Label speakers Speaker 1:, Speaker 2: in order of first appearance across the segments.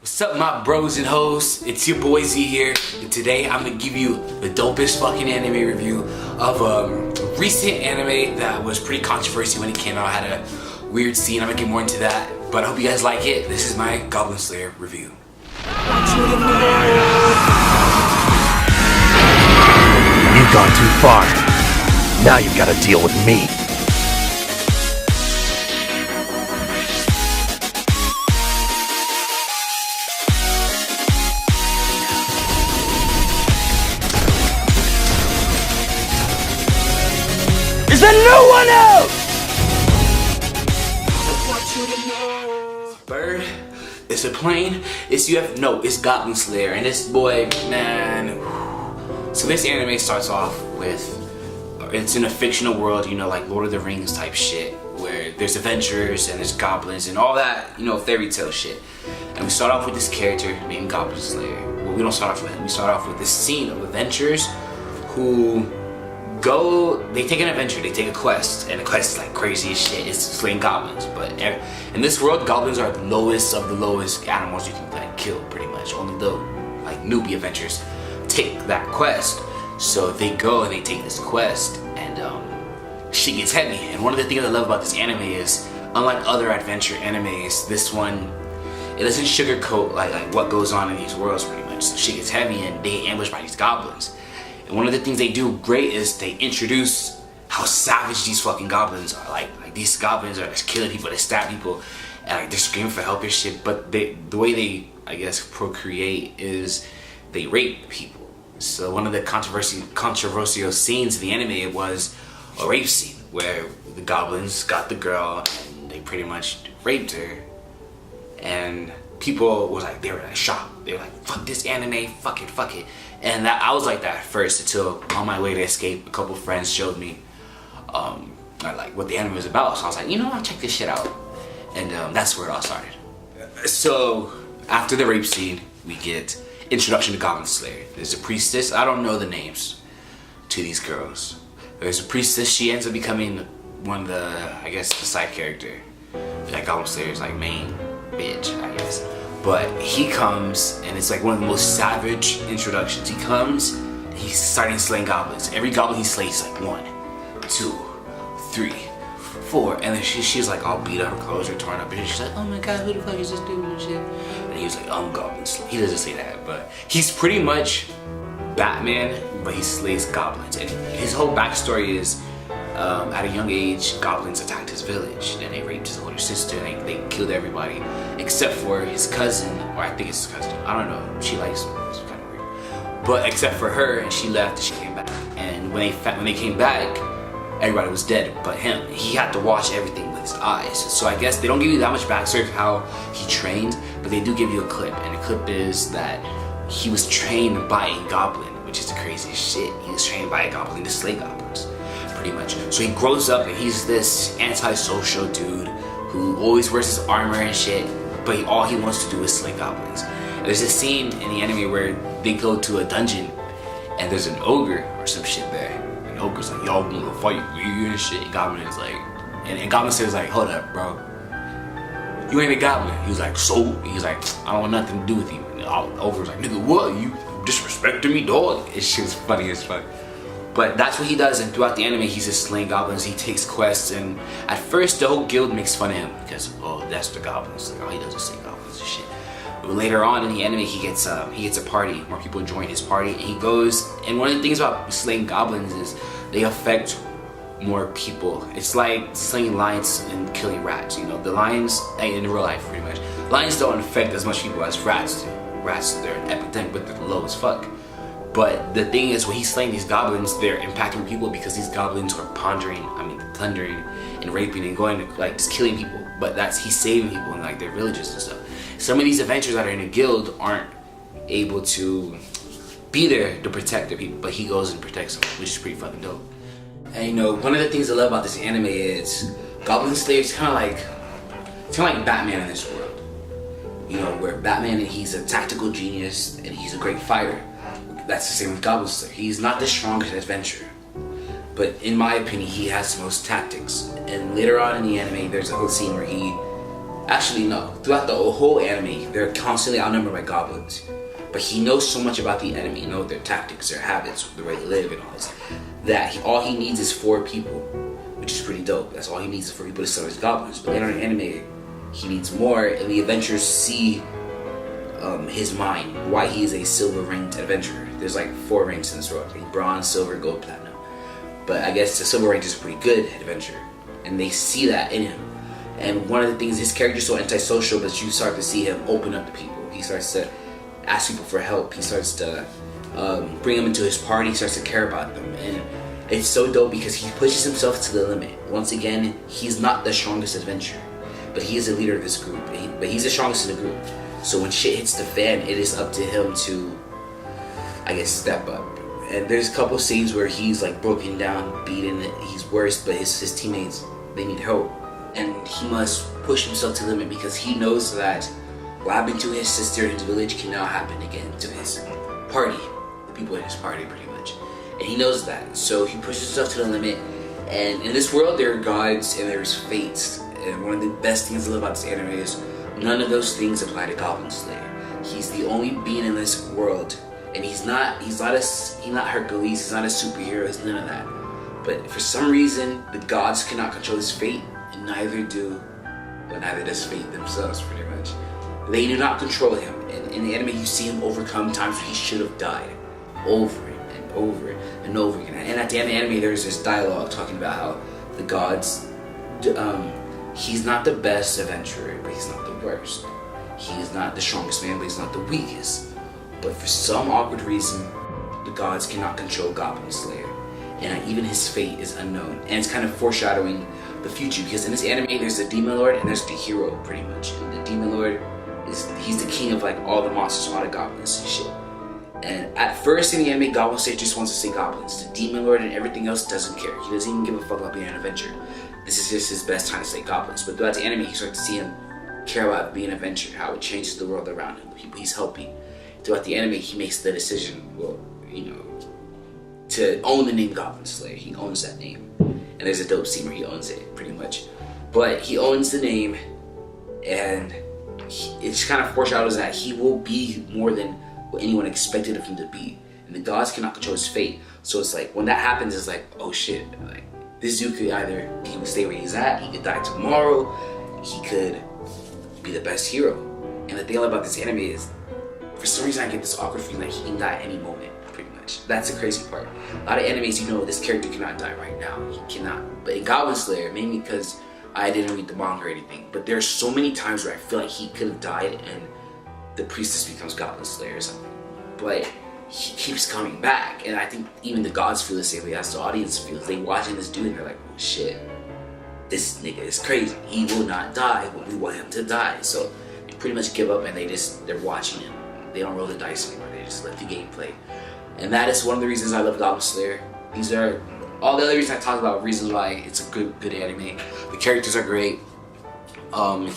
Speaker 1: What's up, my bros and hoes? It's your boy Z here, and today I'm gonna give you the dopest fucking anime review of a recent anime that was pretty controversial when it came out. Had a weird scene. I'm gonna get more into that, but I hope you guys like it. This is my Goblin Slayer review.
Speaker 2: You've gone too far. Now you've got to deal with me. Is there no one else?
Speaker 1: Bird, it's a plane, it's it's Goblin Slayer, and this boy, man. So this anime starts off with, it's in a fictional world, you know, like Lord of the Rings type shit, where there's adventures and there's goblins and all that, you know, fairy tale shit. And we start off with this character named Goblin Slayer. Well, we don't start off with him, we start off with this scene of adventurers who they take an adventure, they take a quest, and the quest is like crazy as shit. It's slaying goblins, but in this world, goblins are the lowest of the lowest animals you can like kill, pretty much. Only the like newbie adventurers take that quest. So they go and they take this quest, and shit gets heavy. And one of the things I love about this anime is, unlike other adventure animes, this one, it doesn't sugarcoat like what goes on in these worlds, pretty much. So shit gets heavy, and they ambush by these goblins. And one of the things they do great is they introduce how savage these fucking goblins are. Like these goblins are just killing people, they stab people, and like they're screaming for help and shit. But the way they, I guess, procreate is they rape people. So one of the controversial scenes in the anime was a rape scene where the goblins got the girl and they pretty much raped her. And people was like, they were like shocked. They were like, fuck this anime, fuck it. And I was like that at first, until on my way to escape, a couple friends showed me like what the anime was about. So I was like, you know, I'll check this shit out. And that's where it all started. So after the rape scene, we get introduction to Goblin Slayer. There's a priestess. I don't know the names to these girls. There's a priestess. She ends up becoming one of the, I guess, the side character. Like Goblin Slayer's like main bitch, I guess. But he comes, and it's like one of the most savage introductions. He comes, and he's starting slaying goblins. Every goblin he slays, like 1, 2, 3, 4, and then she's like all beat up, her clothes are torn up, and she's like, oh my god, who the fuck is this dude and shit? And he was like, I'm Goblin Slayer. He doesn't say that, but he's pretty much Batman, but he slays goblins. And his whole backstory is, at a young age, goblins attacked his village, and they raped his older sister, and they killed everybody except for his cousin, or I think it's his cousin, I don't know, she likes him, it's kind of weird. But except for her, and she left and she came back. And when they came back, everybody was dead but him. He had to watch everything with his eyes. So I guess they don't give you that much backstory of how he trained, but they do give you a clip, and the clip is that he was trained by a goblin, which is the craziest shit. He was trained by a goblin to slay goblins, pretty much. So he grows up and he's this antisocial dude who always wears his armor and shit, but all he wants to do is slay goblins. There's a scene in the anime where they go to a dungeon and there's an ogre or some shit there. And the ogre's like, y'all wanna fight me and shit. And Goblin is like, and Goblin says like, hold up, bro. You ain't a goblin. He was like, so? He's like, I don't want nothing to do with you. And the ogre's like, nigga, what? You disrespecting me, dog? It's shit's funny as fuck. But that's what he does, and throughout the anime, he's just slaying goblins. He takes quests, and at first, the whole guild makes fun of him because, oh, that's the goblins. Like, oh, he doesn't slay goblins and shit. But later on in the anime, he gets a party. More people join his party, and he goes. And one of the things about slaying goblins is they affect more people. It's like slaying lions and killing rats. You know, the lions in real life, pretty much. Lions don't affect as much people as rats do. Rats, they're an epidemic, but they're low as fuck. But the thing is, when he's slaying these goblins, they're impacting people because these goblins are plundering and raping and going to like just killing people. But he's saving people in like their villages and stuff. Some of these adventurers that are in a guild aren't able to be there to protect their people, but he goes and protects them, which is pretty fucking dope. And you know, one of the things I love about this anime is Goblin Slayer is kind of like Batman in this world. You know, where Batman, he's a tactical genius and he's a great fighter. That's the same with Goblin Slayer. He's not the strongest adventurer, but in my opinion, he has the most tactics. And later on in the anime, there's a whole scene where he Actually, no. Throughout the whole anime, they're constantly outnumbered by goblins. But he knows so much about the enemy, their tactics, their habits, the way they live, and all this, that all he needs is 4 people, which is pretty dope. That's all he needs is 4 people to summon his goblins. But later in the anime, he needs more, and the adventurers see his mind, why he is a silver-ranked adventurer. There's like 4 ranks in this world: bronze, silver, gold, platinum. But I guess the silver rank is a pretty good adventurer, and they see that in him. And one of the things, his character's so antisocial, but you start to see him open up to people. He starts to ask people for help. He starts to bring them into his party. He starts to care about them, and it's so dope because he pushes himself to the limit. Once again, he's not the strongest adventurer, but he is the leader of this group. But he's the strongest in the group. So when shit hits the fan, it is up to him to, I guess, step up. And there's a couple scenes where he's like broken down, beaten, he's worse, but his teammates, they need help. And he must push himself to the limit because he knows that what happened to his sister in his village can now happen again to his party, the people in his party pretty much. And he knows that, so he pushes himself to the limit. And in this world, there are gods and there's fates. And one of the best things I love about this anime is none of those things apply to Goblin Slayer. He's the only being in this world, and he's not Hercules, he's not a superhero, he's none of that. But for some reason, the gods cannot control his fate, and neither does fate themselves, pretty much. They do not control him. And in the anime, you see him overcome times where he should have died, over and over and over again. And at the end of the anime, there's this dialogue talking about how the gods, he's not the best adventurer, but he's not the worst. He is not the strongest man, but he's not the weakest. But for some awkward reason, the gods cannot control Goblin Slayer, and even his fate is unknown. And it's kind of foreshadowing the future, because in this anime, there's the Demon Lord and there's the hero, pretty much. And the Demon Lord he's the king of like all the monsters, all the goblins and shit. And at first in the anime, Goblin Slayer just wants to say goblins. The Demon Lord and everything else doesn't care. He doesn't even give a fuck about being an adventurer. This is just his best time to say goblins. But throughout the anime, you start to see him care about being an adventurer, how it changes the world around him, the people he's helping. Throughout the anime, he makes the decision, to own the name Goblin Slayer. He owns that name. And there's a dope scene where he owns it, pretty much. But he owns the name, and it kind of foreshadows that he will be more than what anyone expected of him to be. And the gods cannot control his fate. So it's like, when that happens, it's like, oh shit. Like, this dude could he would stay where he's at, he could die tomorrow, he could be the best hero. And the thing about this anime is, for some reason I get this awkward feeling that he can die at any moment, pretty much. That's the crazy part. A lot of animes, this character cannot die right now. He cannot. But in Goblin Slayer, maybe because I didn't read the manga or anything, but there's so many times where I feel like he could have died and the priestess becomes Goblin Slayer or something. But he keeps coming back, and I think even the gods feel the same way as the audience feels. They watching this dude and they're like, oh shit, this nigga is crazy. He will not die, but we want him to die. So they pretty much give up and they're watching him. They don't roll the dice anymore, they just let the game play. And that is one of the reasons I love Goblin Slayer. These are all the other reasons I talked about, reasons why it's a good anime. The characters are great. The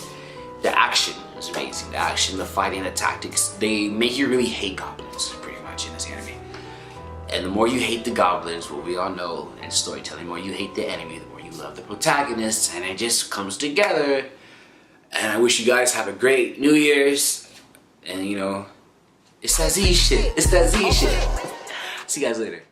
Speaker 1: action is amazing. The action, the fighting, the tactics, they make you really hate goblins, pretty much, in this anime. And the more you hate the goblins, what we all know in storytelling, the more you hate the enemy, the more you love the protagonists, and it just comes together. And I wish you guys have a great New Year's. And it's that Z shit. It's that Z shit. See you guys later.